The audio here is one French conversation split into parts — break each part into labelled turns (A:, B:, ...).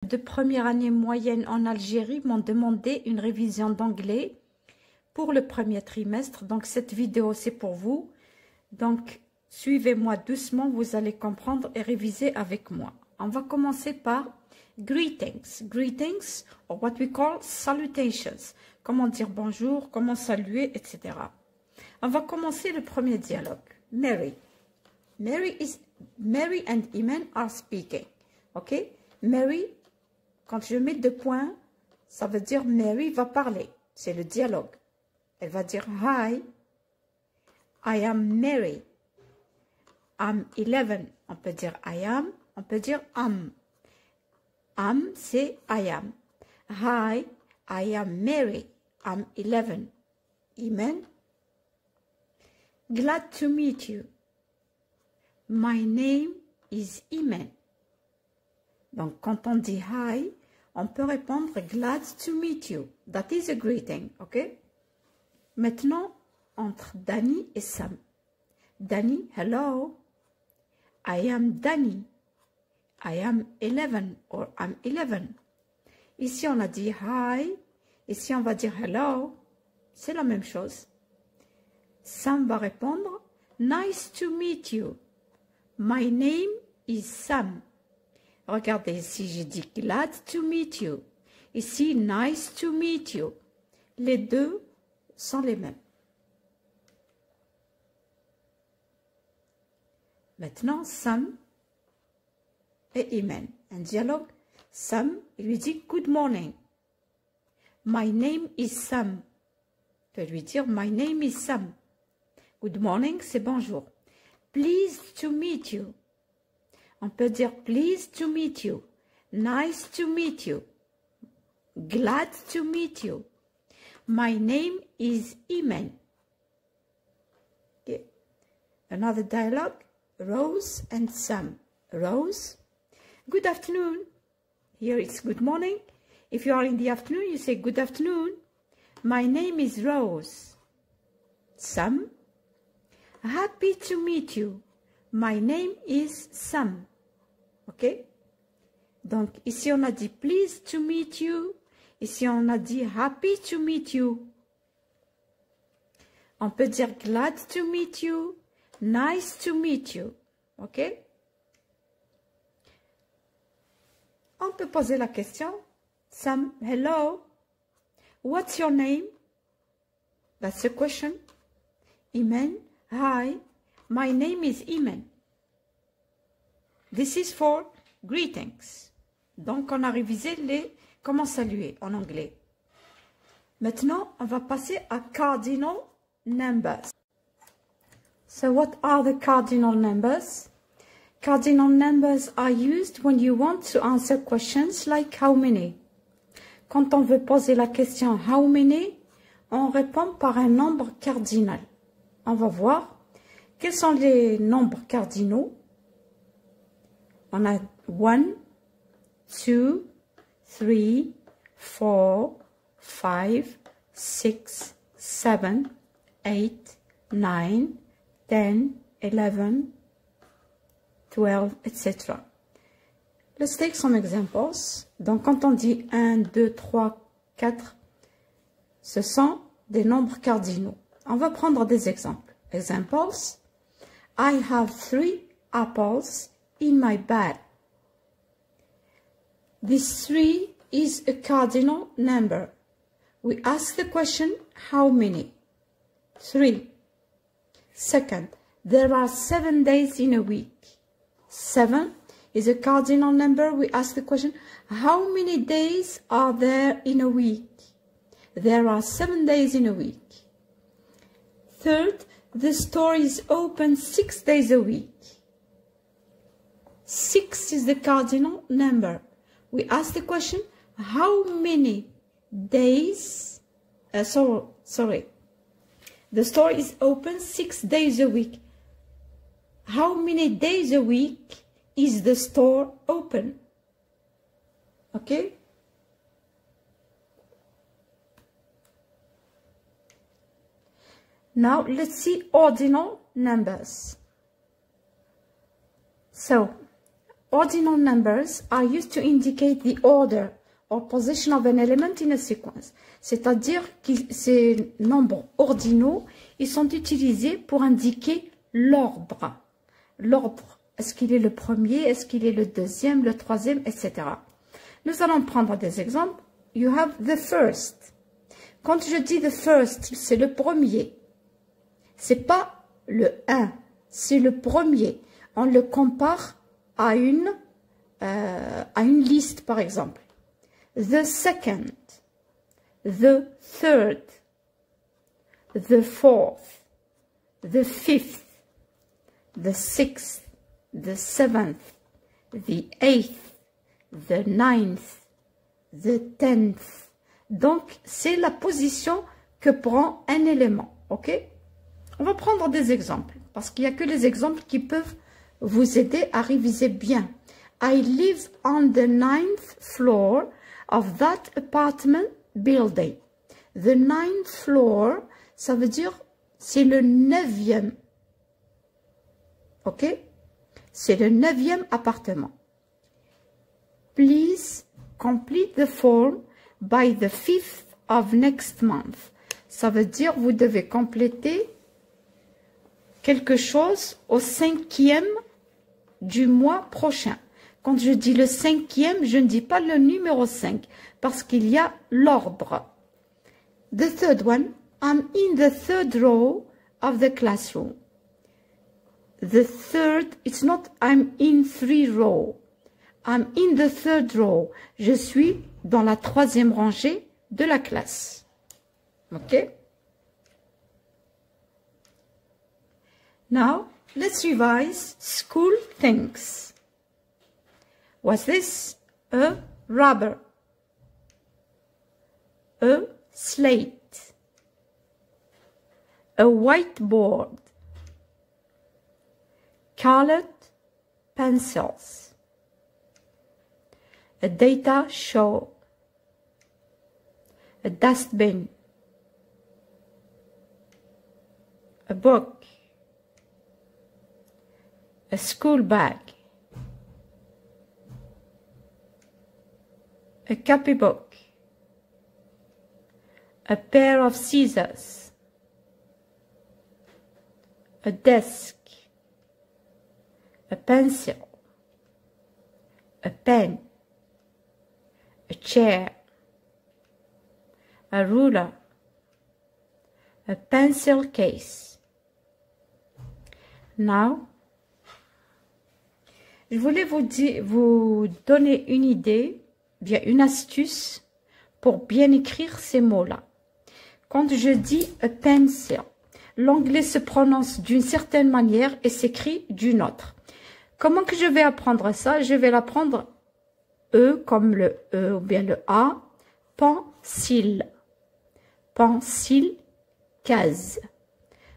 A: De première année moyenne en Algérie m'ont demandé une révision d'anglais pour le premier trimestre. Donc, cette vidéo, c'est pour vous. Donc, suivez-moi doucement, vous allez comprendre et réviser avec moi. On va commencer par greetings. Greetings, or what we call salutations. Comment dire bonjour, comment saluer, etc. On va commencer le premier dialogue. Mary. Mary and Iman are speaking. OK? Mary, quand je mets deux points, ça veut dire Mary va parler. C'est le dialogue. Elle va dire Hi, I am Mary. I'm 11. On peut dire I am, on peut dire am. Am, c'est I am. Hi, I am Mary. I'm 11. Iman. Glad to meet you. My name is Iman. Donc, quand on dit hi, on peut répondre glad to meet you. That is a greeting, ok? Maintenant, entre Danny et Sam. Danny, hello. I am Danny. I am 11 or I'm 11. Ici, on a dit hi. Ici, on va dire hello. C'est la même chose. Sam va répondre nice to meet you. My name is Sam. Regardez, ici, j'ai dit glad to meet you. Ici, nice to meet you. Les deux sont les mêmes. Maintenant, Sam et Iman. Un dialogue. Sam, il lui dit good morning. My name is Sam. Il peut lui dire my name is Sam. Good morning, c'est bonjour. Pleased to meet you. On peut dire pleased to meet you. Nice to meet you. Glad to meet you. My name is Iman. Okay. Another dialogue. Rose and Sam. Rose. Good afternoon. Here it's good morning. If you are in the afternoon, you say good afternoon. My name is Rose. Sam. Happy to meet you. My name is Sam. OK? Donc, ici, on a dit pleased to meet you. Ici, on a dit happy to meet you. On peut dire glad to meet you. Nice to meet you. OK? On peut poser la question. Sam, hello. What's your name? That's a question. Iman. Hi, my name is Iman. This is for greetings. Donc, on a révisé les comment saluer en anglais. Maintenant, on va passer à cardinal numbers. So, what are the cardinal numbers? Cardinal numbers are used when you want to answer questions like how many. Quand on veut poser la question how many, on répond par un nombre cardinal. On va voir quels sont les nombres cardinaux. On a 1, 2, 3, 4, 5, 6, 7, 8, 9, 10, 11, 12, etc. Let's take some examples. Donc, quand on dit 1, 2, 3, 4, ce sont des nombres cardinaux. On va prendre des exemples. Examples. I have 3 apples in my bag. This 3 is a cardinal number. We ask the question, how many? 3. Second, there are 7 days in a week. 7 is a cardinal number. We ask the question, how many days are there in a week? There are 7 days in a week. Third, the store is open 6 days a week. 6 is the cardinal number. We ask the question, how many days, sorry, the store is open 6 days a week. How many days a week is the store open? Okay? Now, let's see ordinal numbers. So, Ordinal numbers are used to indicate the order or position of an element in a sequence. C'est-à-dire que ces nombres ordinaux, ils sont utilisés pour indiquer l'ordre. L'ordre, est-ce qu'il est le premier, est-ce qu'il est le deuxième, le troisième, etc. Nous allons prendre des exemples. You have the first. Quand je dis the first, c'est le premier. C'est pas le 1, c'est le premier. On le compare à une liste, par exemple. The second, the third, the fourth, the fifth, the sixth, the seventh, the eighth, the ninth, the tenth. Donc, c'est la position que prend un élément, ok? On va prendre des exemples, parce qu'il n'y a que les exemples qui peuvent vous aider à réviser bien. I live on the 9th floor of that apartment building. The 9th floor, ça veut dire, c'est le 9e. Ok? C'est le 9e appartement. Please complete the form by the 5th of next month. Ça veut dire, vous devez compléter quelque chose au 5e du mois prochain. Quand je dis le 5e, je ne dis pas le numéro 5 parce qu'il y a l'ordre. The third one, I'm in the third row of the classroom. The third, it's not I'm in 3 row. I'm in the third row. Je suis dans la 3e rangée de la classe. OK? Now, let's revise school things. Was this a rubber? A slate? A whiteboard? Colored pencils? A data show? A dustbin? A book? A school bag? A copybook? A pair of scissors? A desk? A pencil? A pen? A chair? A ruler? A pencil case? Now, je voulais vous donner une idée, bien une astuce pour bien écrire ces mots-là. Quand je dis a pencil, l'anglais se prononce d'une certaine manière et s'écrit d'une autre. Comment que je vais apprendre ça? Je vais l'apprendre E comme le E ou bien le A, pencil, pencil, case.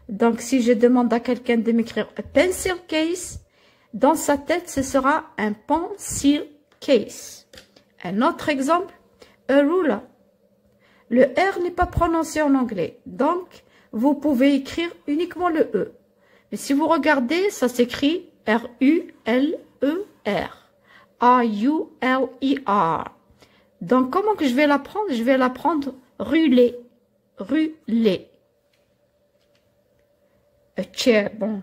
A: Donc si je demande à quelqu'un de m'écrire a pencil case, dans sa tête ce sera un pencil case. Un autre exemple, a ruler. Le R n'est pas prononcé en anglais, donc vous pouvez écrire uniquement le E. Mais si vous regardez, ça s'écrit R-U-L-E-R. R-U-L-E-R. Donc comment que je vais l'apprendre? Je vais l'apprendre ruler. Ruler. A chair, bon.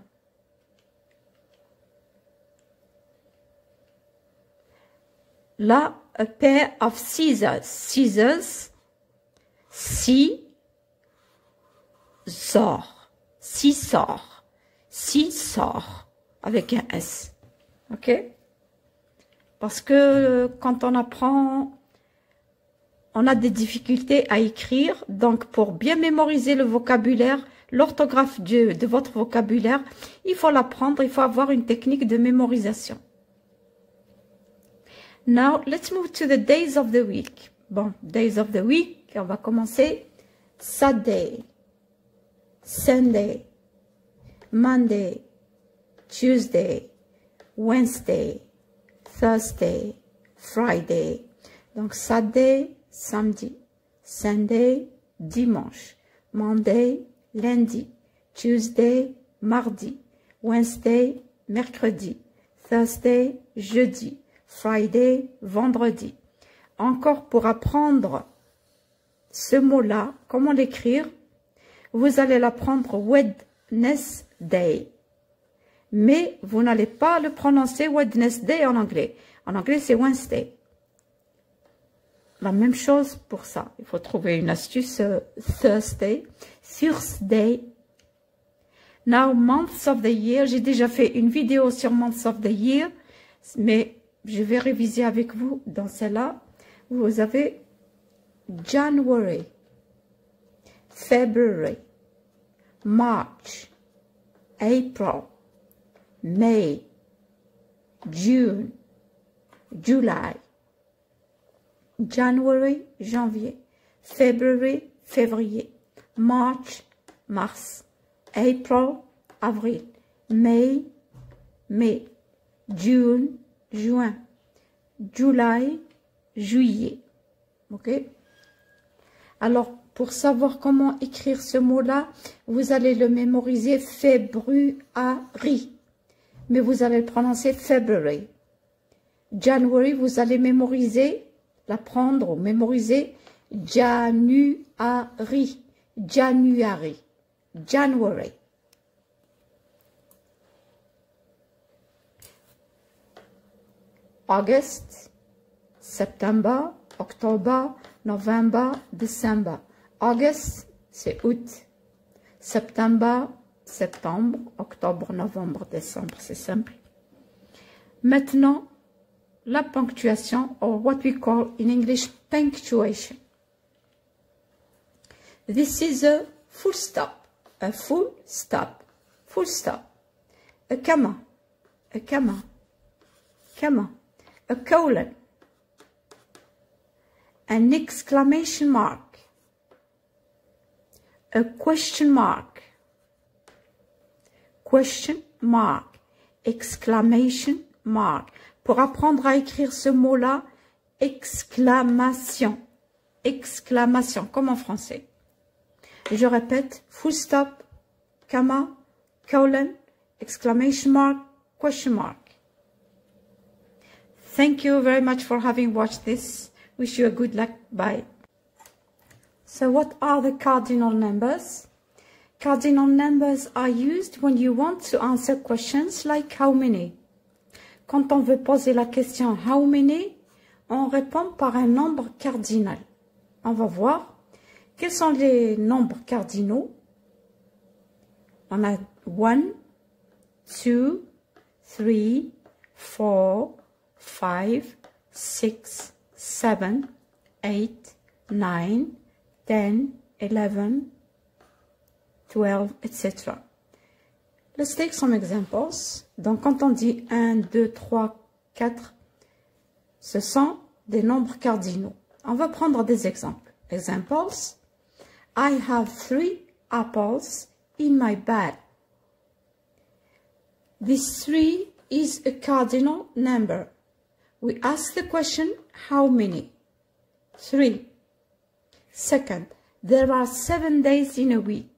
A: Là, a pair of scissors. Scissors. Scissors. Scissors. Scissors. Avec un S. OK? Parce que quand on apprend, on a des difficultés à écrire. Donc, pour bien mémoriser le vocabulaire, l'orthographe de votre vocabulaire, il faut l'apprendre. Il faut avoir une technique de mémorisation. Now, let's move to the days of the week. Bon, days of the week, on va commencer. Saturday, Sunday, Monday, Tuesday, Wednesday, Thursday, Friday. Donc, Saturday, samedi. Sunday, dimanche. Monday, lundi. Tuesday, mardi. Wednesday, mercredi. Thursday, jeudi. Friday, vendredi. Encore pour apprendre ce mot-là, comment l'écrire? Vous allez l'apprendre Wednesday. Mais vous n'allez pas le prononcer Wednesday en anglais. En anglais, c'est Wednesday. La même chose pour ça. Il faut trouver une astuce. Thursday, Thursday. Now, months of the year. J'ai déjà fait une vidéo sur months of the year. Mais je vais réviser avec vous dans celle-là. Vous avez January, February, March, April, May, June, July, January, janvier, February, février, March, mars, April, avril, May, mai, June, juin, July, juillet. Ok? Alors, pour savoir comment écrire ce mot-là, vous allez le mémoriser February, mais vous allez le prononcer February. January, vous allez mémoriser, l'apprendre ou mémoriser January, January, January. August, September, October, November, December. August, c'est août. September, septembre. Octobre, novembre, décembre, c'est simple. Maintenant, la ponctuation, or what we call in English punctuation. This is a full stop. A full stop. Full stop. A comma. A comma. Comma. A colon. An exclamation mark, a question mark, exclamation mark. Pour apprendre à écrire ce mot-là, exclamation, exclamation, comme en français. Je répète, full stop, comma, colon, exclamation mark, question mark. Thank you very much for having watched this. Wish you a good luck. Bye. So what are the cardinal numbers? Cardinal numbers are used when you want to answer questions like how many. Quand on veut poser la question how many, on répond par un nombre cardinal. On va voir quels sont les nombres cardinaux. On a 1, 2, 3, 4, 5, 6, 7, 8, 9, 10, 11, 12, etc. Let's take some examples. Donc, quand on dit 1, 2, 3, 4, ce sont des nombres cardinaux. On va prendre des exemples. Examples. I have 3 apples in my bag. This 3 is a cardinal number. We ask the question, how many? 3. Second, there are 7 days in a week.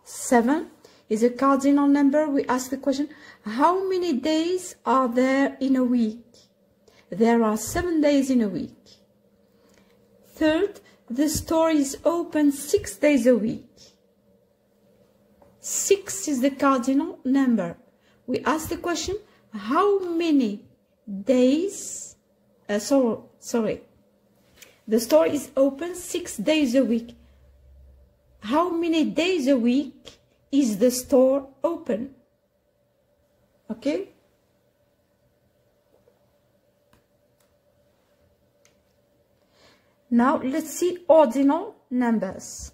A: 7 is a cardinal number. We ask the question, how many days are there in a week? There are 7 days in a week. Third, the store is open 6 days a week. 6 is the cardinal number. We ask the question, how many days, sorry, the store is open 6 days a week. How many days a week is the store open? Okay? Now let's see ordinal numbers.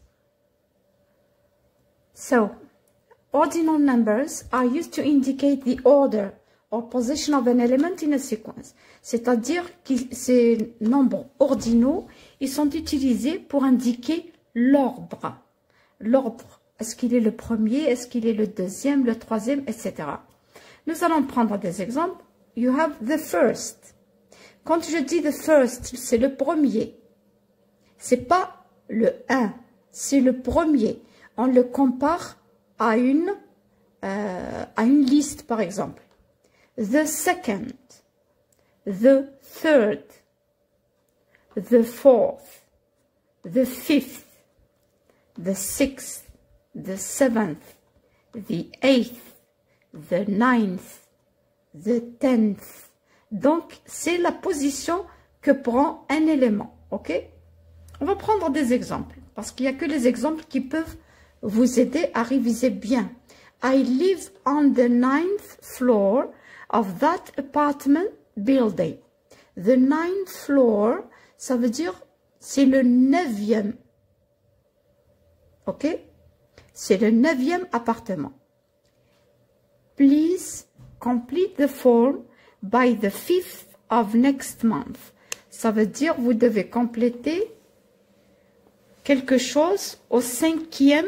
A: So, ordinal numbers are used to indicate the order or position of an element in a sequence. C'est-à-dire que ces nombres ordinaux, ils sont utilisés pour indiquer l'ordre. L'ordre, est-ce qu'il est le premier, est-ce qu'il est le deuxième, le troisième, etc. Nous allons prendre des exemples. You have the first. Quand je dis the first, c'est le premier. C'est pas le 1, c'est le premier. On le compare à une liste, par exemple. The second. the third, the fourth, the fifth, the sixth, the seventh, the eighth, the ninth, the tenth. Donc, c'est la position que prend un élément, ok? On va prendre des exemples, parce qu'il n'y a que les exemples qui peuvent vous aider à réviser bien. I live on the 9th floor of that apartment building. The 9th floor, ça veut dire, c'est le 9e. Ok? C'est le 9e appartement. Please complete the form by the 5th of next month. Ça veut dire, vous devez compléter quelque chose au 5e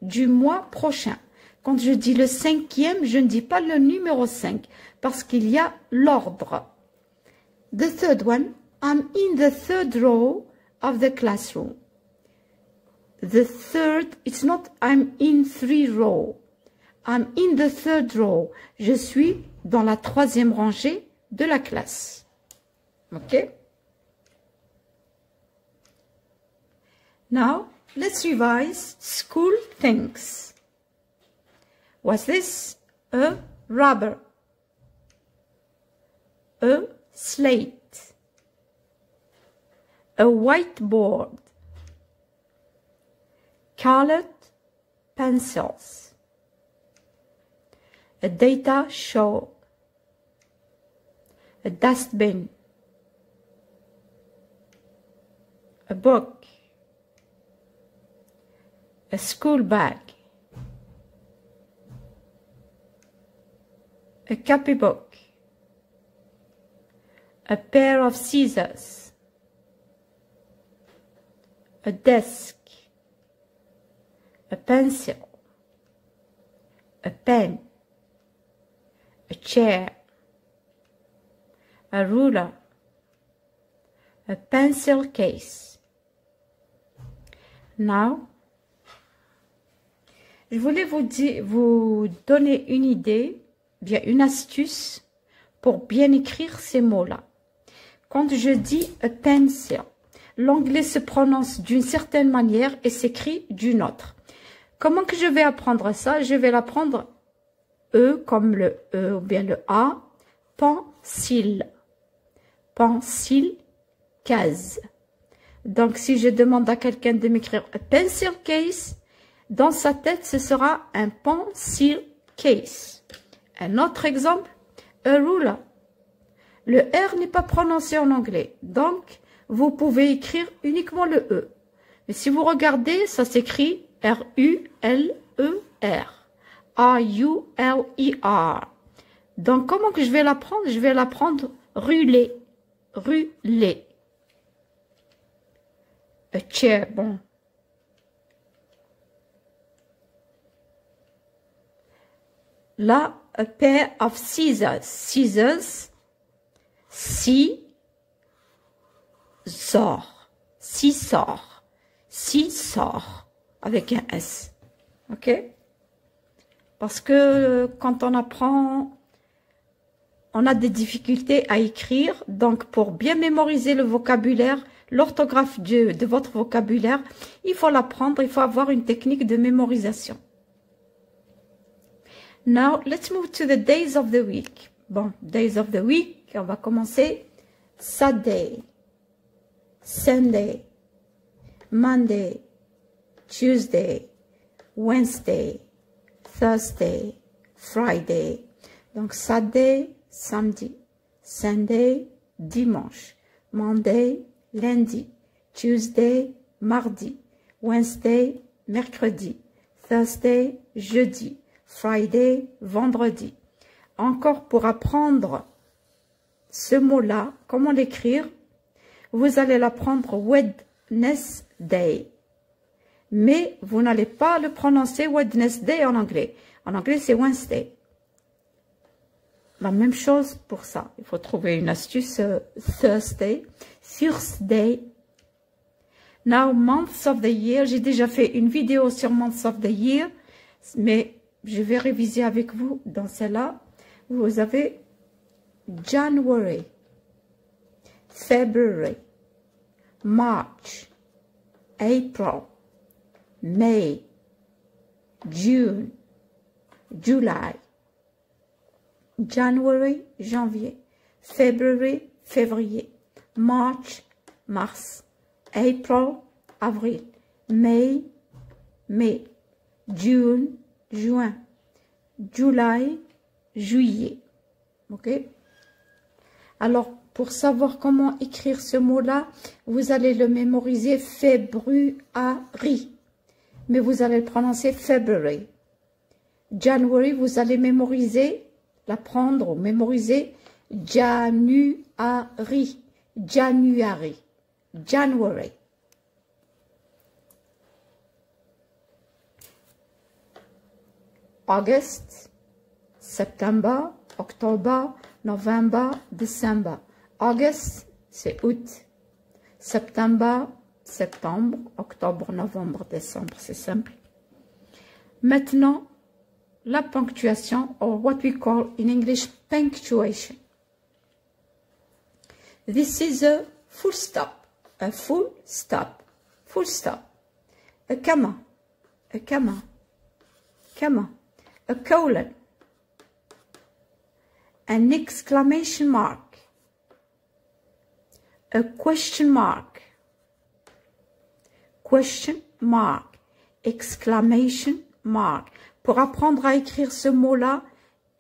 A: du mois prochain. Quand je dis le 5e, je ne dis pas le numéro 5 parce qu'il y a l'ordre. The third one, I'm in the third row of the classroom. The third, it's not I'm in 3 row. I'm in the third row. Je suis dans la 3e rangée de la classe. OK? Now, let's revise school things. Was this a rubber? A slate? A whiteboard? Colored pencils? A data show? A dustbin? A book? A school bag? A copybook, a pair of scissors, a desk, a pencil, a pen, a chair, a ruler, a pencil case. Now, je voulais vous donner une idée, bien une astuce pour bien écrire ces mots-là. Quand je dis a pencil, l'anglais se prononce d'une certaine manière et s'écrit d'une autre. Comment que je vais apprendre ça? Je vais l'apprendre E comme le E ou bien le A, pencil, pencil, case. Donc si je demande à quelqu'un de m'écrire a pencil case, dans sa tête ce sera un pencil case. Un autre exemple, a ruler. Le R n'est pas prononcé en anglais, donc vous pouvez écrire uniquement le E. Mais si vous regardez, ça s'écrit R-U-L-E-R. R-U-L-E-R. Donc comment que je vais l'apprendre? Je vais l'apprendre ruler. Ruler. A chair, bon. Là, a pair of scissors. Scissors. Scissors. Scissors. Scissors. Avec un S. OK? Parce que quand on apprend, on a des difficultés à écrire. Donc, pour bien mémoriser le vocabulaire, l'orthographe de votre vocabulaire, il faut l'apprendre. Il faut avoir une technique de mémorisation. Now, let's move to the days of the week. Bon, days of the week, on va commencer. Saturday, Sunday, Monday, Tuesday, Wednesday, Thursday, Friday. Donc, Saturday, samedi. Sunday, dimanche. Monday, lundi. Tuesday, mardi. Wednesday, mercredi. Thursday, jeudi. Friday, vendredi. Encore pour apprendre ce mot-là, comment l'écrire, vous allez l'apprendre Wednesday. Mais vous n'allez pas le prononcer Wednesday en anglais. En anglais, c'est Wednesday. La même chose pour ça. Il faut trouver une astuce Thursday. Thursday. Now, months of the year. J'ai déjà fait une vidéo sur months of the year. Mais je vais réviser avec vous dans celle-là. Vous avez January. February, March, April, May, June, July, January, janvier, February, février, March, mars, April, avril, May, mai, June, juin, July, juillet. Ok? Alors, pour savoir comment écrire ce mot-là, vous allez le mémoriser February, mais vous allez le prononcer February. January, vous allez mémoriser, l'apprendre ou mémoriser January, January, January. August, September, October, November, December. August, c'est août. September, septembre. Octobre, novembre, décembre, c'est simple. Maintenant, la ponctuation, or what we call in English punctuation. This is a full stop, a full stop, full stop. A comma, a comma, comma, a colon, an exclamation mark, a question mark, exclamation mark. Pour apprendre à écrire ce mot-là,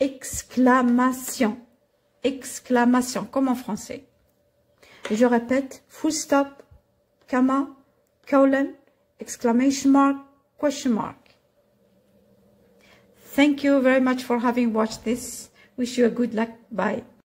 A: exclamation, exclamation, comme en français. Je répète, full stop, comma, colon, exclamation mark, question mark. Thank you very much for having watched this. Wish you a good luck. Bye.